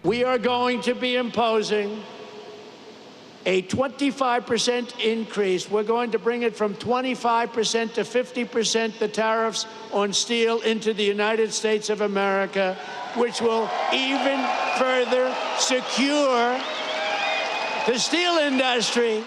We are going to be imposing a 25% increase. We're going to bring it from 25% to 50%, the tariffs on steel into the United States of America, which will even further secure the steel industry.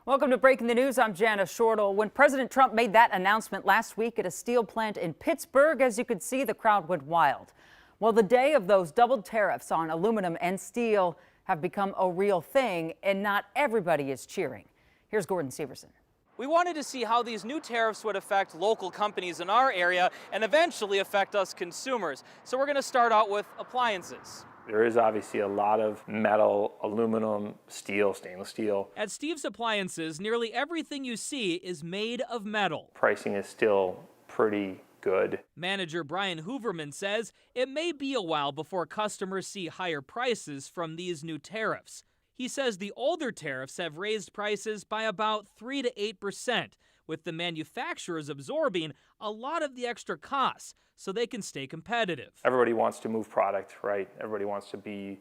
Welcome to Breaking the News. I'm Janice Shortle. When President Trump made that announcement last week at a steel plant in Pittsburgh, as you could see, the crowd went wild. Well, the day of those doubled tariffs on aluminum and steel have become a real thing, and not everybody is cheering. Here's Gordon Severson. We wanted to see how these new tariffs would affect local companies in our area and eventually affect us consumers. So we're going to start out with appliances. There is obviously a lot of metal, aluminum, steel, stainless steel. At Steve's Appliances, nearly everything you see is made of metal. Pricing is still pretty good. Manager Brian Hooverman says it may be a while before customers see higher prices from these new tariffs. He says the older tariffs have raised prices by about 3 to 8%, with the manufacturers absorbing a lot of the extra costs so they can stay competitive. Everybody wants to move product, right? Everybody wants to be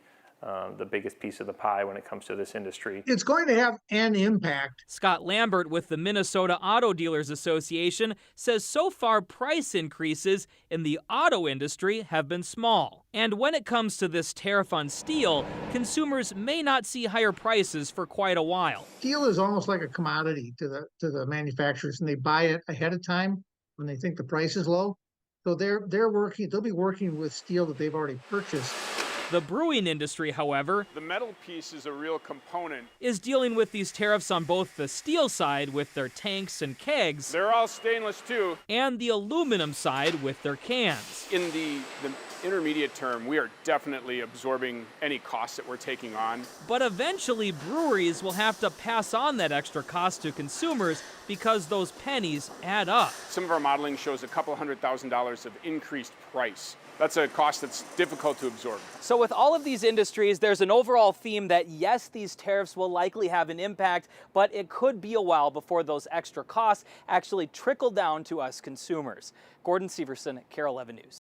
the biggest piece of the pie when it comes to this industry. It's going to have an impact. Scott Lambert with the Minnesota Auto Dealers Association says so far price increases in the auto industry have been small. And when it comes to this tariff on steel, consumers may not see higher prices for quite a while. Steel is almost like a commodity to the manufacturers, and they buy it ahead of time when they think the price is low. So they'll be working with steel that they've already purchased. The brewing industry, however, the metal piece is a real component, is dealing with these tariffs on both the steel side with their tanks and kegs. They're all stainless too. And the aluminum side with their cans. In the intermediate term, we are definitely absorbing any costs that we're taking on. But eventually, breweries will have to pass on that extra cost to consumers because those pennies add up. Some of our modeling shows a couple $100,000 of increased price. That's a cost that's difficult to absorb. So with all of these industries, there's an overall theme that yes, these tariffs will likely have an impact, but it could be a while before those extra costs actually trickle down to us consumers. Gordon Severson, KARE 11 News.